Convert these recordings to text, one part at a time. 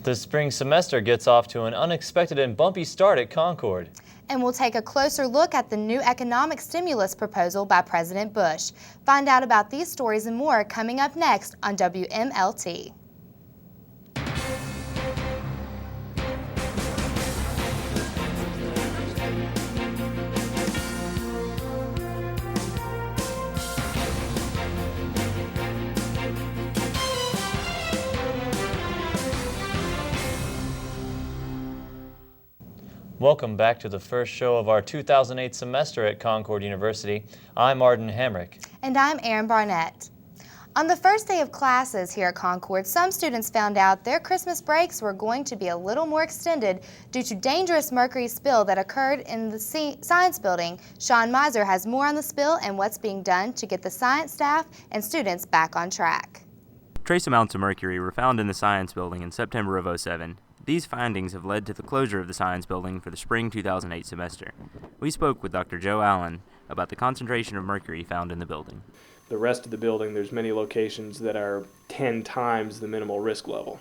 The spring semester gets off to an unexpected and bumpy start at Concord. And we'll take a closer look at the new economic stimulus proposal by President Bush. Find out about these stories and more coming up next on WMLT. Welcome back to the first show of our 2008 semester at Concord University. I'm Arden Hamrick. And I'm Erin Barnett. On the first day of classes here at Concord, some students found out their Christmas breaks were going to be a little more extended due to dangerous mercury spill that occurred in the science building. Sean Miser has more on the spill and what's being done to get the science staff and students back on track. Trace amounts of mercury were found in the science building in September of '07. These findings have led to the closure of the science building for the spring 2008 semester. We spoke with Dr. Joe Allen about the concentration of mercury found in the building. The rest of the building, there's many locations that are 10 times the minimal risk level.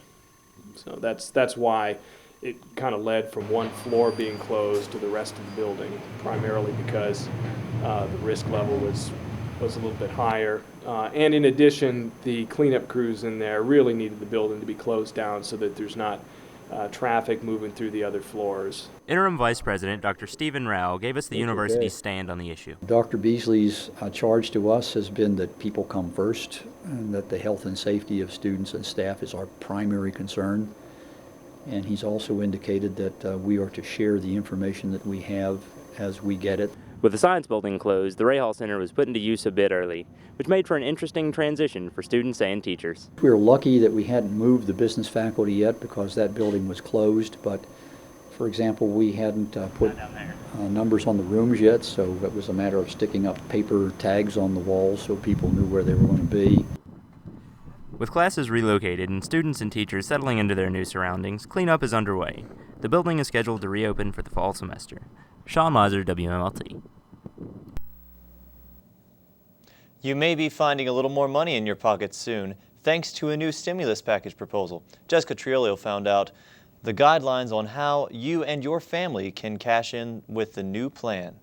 So that's why it kind of led from one floor being closed to the rest of the building, primarily because the risk level was a little bit higher. And in addition, the cleanup crews in there really needed the building to be closed down so that there's not traffic moving through the other floors. Interim Vice President Dr. Stephen Rao gave us the university's stand on the issue. Dr. Beasley's charge to us has been that people come first and that the health and safety of students and staff is our primary concern. And he's also indicated that we are to share the information that we have as we get it. With the science building closed, the Ray Hall Center was put into use a bit early, which made for an interesting transition for students and teachers. We were lucky that we hadn't moved the business faculty yet because that building was closed, but for example, we hadn't put numbers on the rooms yet, so it was a matter of sticking up paper tags on the walls so people knew where they were going to be. With classes relocated and students and teachers settling into their new surroundings, cleanup is underway. The building is scheduled to reopen for the fall semester. Sean Miser, WMLT. You may be finding a little more money in your pockets soon, thanks to a new stimulus package proposal. Jessica Triolio found out the guidelines on how you and your family can cash in with the new plan.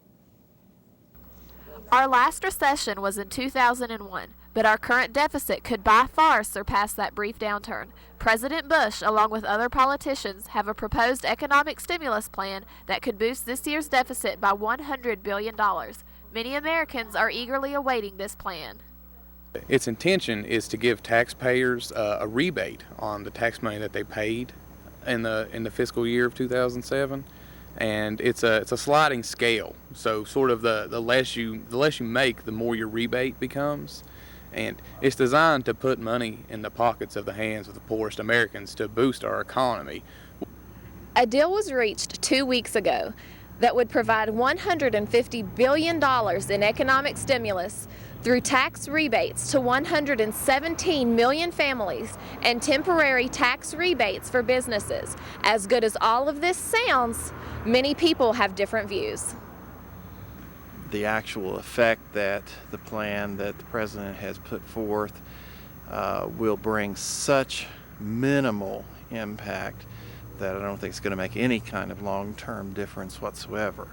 Our last recession was in 2001, but our current deficit could by far surpass that brief downturn. President Bush, along with other politicians, have a proposed economic stimulus plan that could boost this year's deficit by $100 billion. Many Americans are eagerly awaiting this plan. Its intention is to give taxpayers a rebate on the tax money that they paid in the fiscal year of 2007. And it's a sliding scale, so sort of the less you make, the more your rebate becomes, and it's designed to put money in the pockets of the hands of the poorest Americans to boost our economy. A deal was reached 2 weeks ago that would provide $150 billion in economic stimulus through tax rebates to 117 million families and temporary tax rebates for businesses. As good as all of this sounds, many people have different views. The actual effect that the plan that the president has put forth will bring such minimal impact that I don't think it's going to make any kind of long-term difference whatsoever.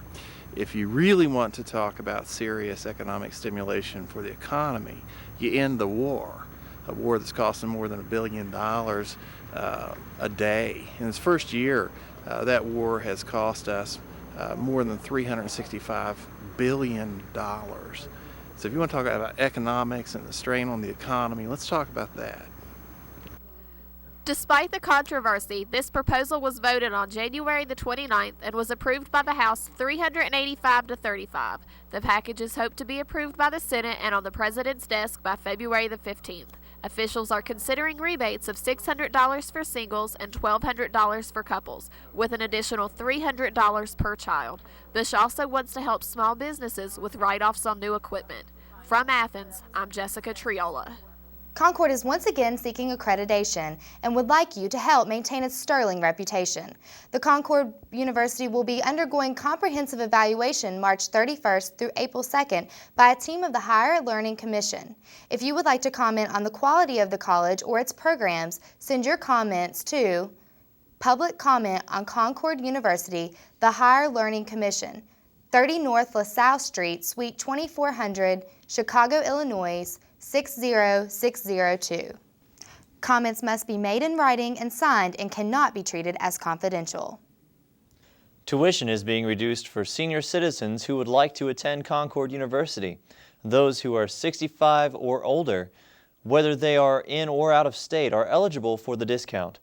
If you really want to talk about serious economic stimulation for the economy, you end the war, a war that's costing more than $1 billion a day. In its first year, that war has cost us more than $365 billion. So if you want to talk about economics and the strain on the economy, let's talk about that. Despite the controversy, this proposal was voted on January the 29th and was approved by the House 385 to 35. The package is hoped to be approved by the Senate and on the President's desk by February the 15th. Officials are considering rebates of $600 for singles and $1,200 for couples, with an additional $300 per child. Bush also wants to help small businesses with write-offs on new equipment. From Athens, I'm Jessica Triola. Concord is once again seeking accreditation and would like you to help maintain its sterling reputation. The Concord University will be undergoing comprehensive evaluation March 31st through April 2nd by a team of the Higher Learning Commission. If you would like to comment on the quality of the college or its programs, send your comments to Public comment on Concord University, the Higher Learning Commission, 30 North LaSalle Street, Suite 2400, Chicago, Illinois, 60602. Comments must be made in writing and signed and cannot be treated as confidential. Tuition is being reduced for senior citizens who would like to attend Concord University. Those who are 65 or older, whether they are in or out of state, are eligible for the discount.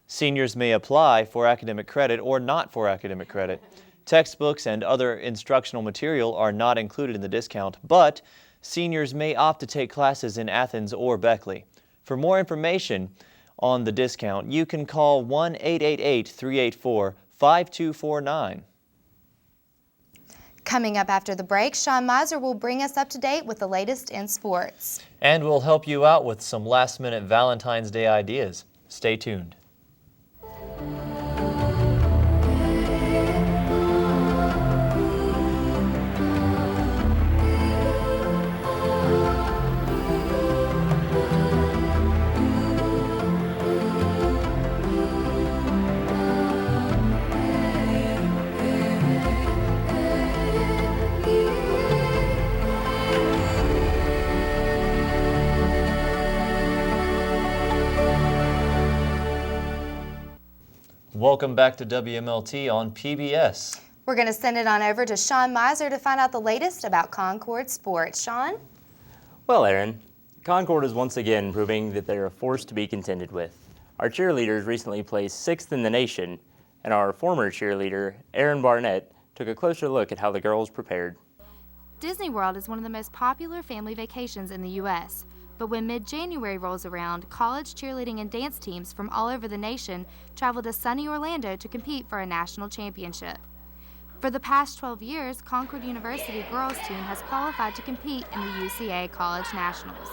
Seniors may apply for academic credit or not for academic credit. Textbooks and other instructional material are not included in the discount, but seniors may opt to take classes in Athens or Beckley. For more information on the discount, you can call 1-888-384-5249. Coming up after the break, Sean Miser will bring us up to date with the latest in sports. And we'll help you out with some last-minute Valentine's Day ideas. Stay tuned. Welcome back to WMLT on PBS. We're going to send it on over to Sean Miser to find out the latest about Concord sports. Sean? Well, Aaron, Concord is once again proving that they are a force to be contended with. Our cheerleaders recently placed 6th in the nation, and our former cheerleader, Erin Barnett, took a closer look at how the girls prepared. Disney World is one of the most popular family vacations in the U.S., but when mid-January rolls around, college cheerleading and dance teams from all over the nation travel to sunny Orlando to compete for a national championship. For the past 12 years, Concord University girls team has qualified to compete in the UCA College Nationals.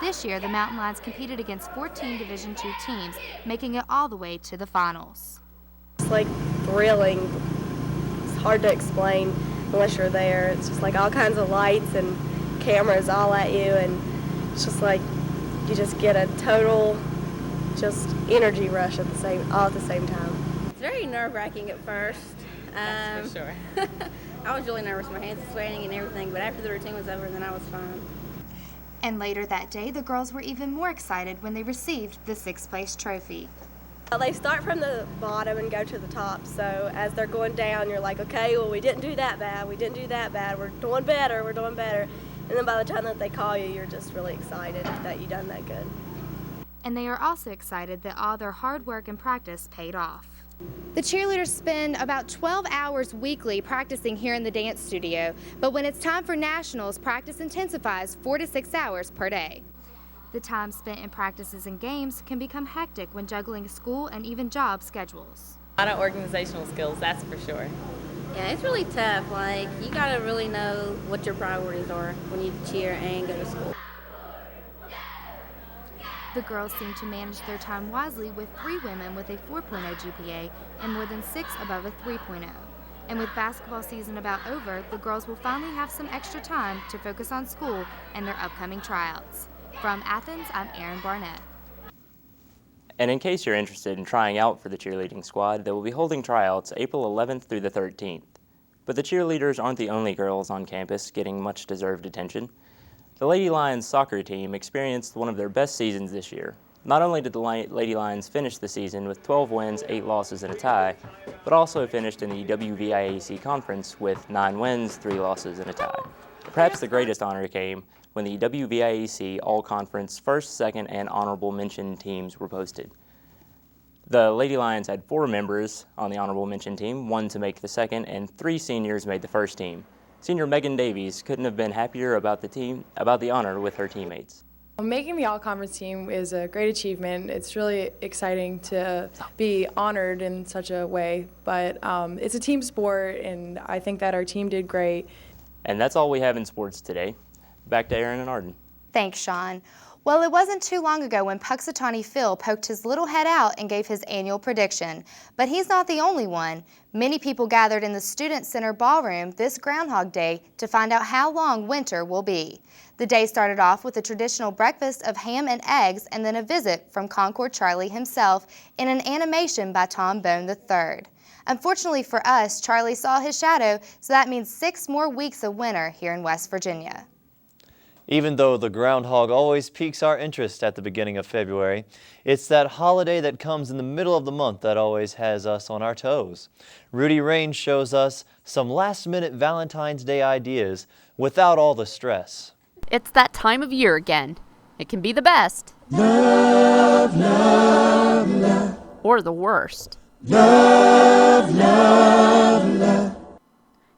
This year, the Mountain Lions competed against 14 Division II teams, making it all the way to the finals. It's like thrilling. It's hard to explain unless you're there. It's just like all kinds of lights and cameras all at you, and it's just like you just get a total just energy rush all at the same time. It's very nerve-wracking at first. That's for sure. I was really nervous. My hands were sweating and everything, but after the routine was over, then I was fine. And later that day, the girls were even more excited when they received the 6th place trophy. They start from the bottom and go to the top, so as they're going down, you're like, okay, well, we didn't do that bad, we're doing better, we're doing better. And then by the time that they call you, you're just really excited that you done that good. And they are also excited that all their hard work and practice paid off. The cheerleaders spend about 12 hours weekly practicing here in the dance studio, but when it's time for nationals, practice intensifies 4 to 6 hours per day. The time spent in practices and games can become hectic when juggling school and even job schedules. A lot of organizational skills, that's for sure. Yeah, it's really tough. Like, you gotta really know what your priorities are when you cheer and go to school. The girls seem to manage their time wisely, with 3 women with a 4.0 GPA and more than 6 above a 3.0. And with basketball season about over, the girls will finally have some extra time to focus on school and their upcoming tryouts. From Athens, I'm Erin Barnett. And in case you're interested in trying out for the cheerleading squad, they will be holding tryouts April 11th through the 13th. But the cheerleaders aren't the only girls on campus getting much deserved attention. The Lady Lions soccer team experienced one of their best seasons this year. Not only did the Lady Lions finish the season with 12 wins, 8 losses, and a tie, but also finished in the WVIAC conference with 9 wins, 3 losses, and a tie. Perhaps the greatest honor came when the WVIAC All-Conference First, Second, and Honorable Mention teams were posted. The Lady Lions had 4 members on the Honorable Mention team, 1 to make the second, and 3 seniors made the first team. Senior Megan Davies couldn't have been happier about the honor with her teammates. Making the all-conference team is a great achievement. It's really exciting to be honored in such a way, but it's a team sport, and I think that our team did great. And that's all we have in sports today. Back to Aaron and Arden. Thanks, Sean. Well, it wasn't too long ago when Puxatawny Phil poked his little head out and gave his annual prediction. But he's not the only one. Many people gathered in the Student Center ballroom this Groundhog Day to find out how long winter will be. The day started off with a traditional breakfast of ham and eggs and then a visit from Concord Charlie himself in an animation by Tom Bone III. Unfortunately for us, Charlie saw his shadow, so that means 6 more weeks of winter here in West Virginia. Even though the groundhog always piques our interest at the beginning of February, it's that holiday that comes in the middle of the month that always has us on our toes. Rudy Raines shows us some last-minute Valentine's Day ideas without all the stress. It's that time of year again. It can be the best. Love, love, love. Or the worst. Love, love, love.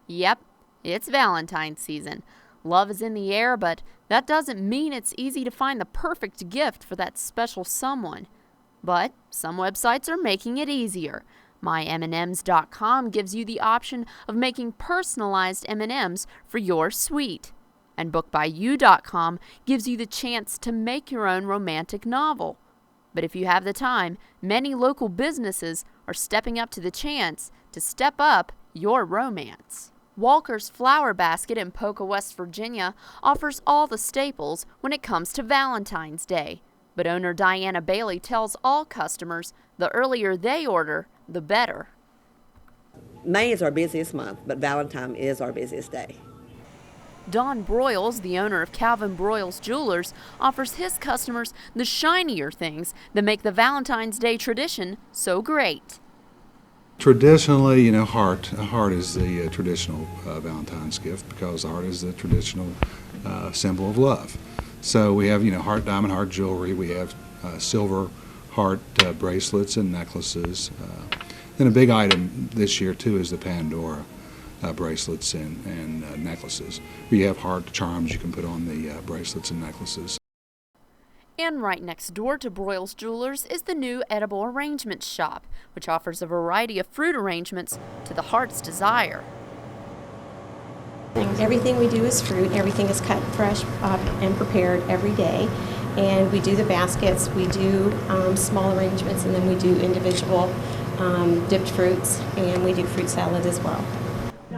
Yep, it's Valentine's season. Love is in the air, but that doesn't mean it's easy to find the perfect gift for that special someone. But some websites are making it easier. MyMNMs.com gives you the option of making personalized M&Ms for your sweet. And BookByYou.com gives you the chance to make your own romantic novel. But if you have the time, many local businesses are stepping up to the chance to step up your romance. Walker's Flower Basket in Poca, West Virginia offers all the staples when it comes to Valentine's Day. But owner Diana Bailey tells all customers the earlier they order, the better. May is our busiest month, but Valentine is our busiest day. Don Broyles, the owner of Calvin Broyles Jewelers, offers his customers the shinier things that make the Valentine's Day tradition so great. Traditionally, a heart is the traditional Valentine's gift because the heart is the traditional symbol of love. So we have, heart, diamond heart jewelry. We have silver heart bracelets and necklaces. Then a big item this year, too, is the Pandora bracelets and necklaces. We have heart charms you can put on the bracelets and necklaces. And right next door to Broyles Jewelers is the new Edible Arrangements Shop, which offers a variety of fruit arrangements to the heart's desire. Everything we do is fruit. Everything is cut fresh and prepared every day. And we do the baskets, we do small arrangements, and then we do individual dipped fruits, and we do fruit salad as well.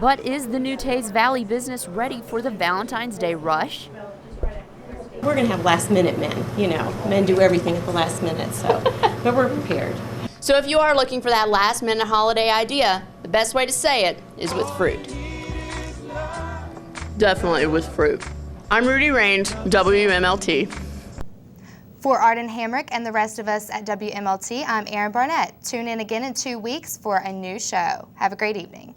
But is the New Tays Valley business ready for the Valentine's Day rush? We're going to have last minute men, men do everything at the last minute, but we're prepared. So if you are looking for that last minute holiday idea, the best way to say it is with fruit. Definitely with fruit. I'm Rudy Raines, WMLT. For Arden Hamrick and the rest of us at WMLT, I'm Erin Barnett. Tune in again in 2 weeks for a new show. Have a great evening.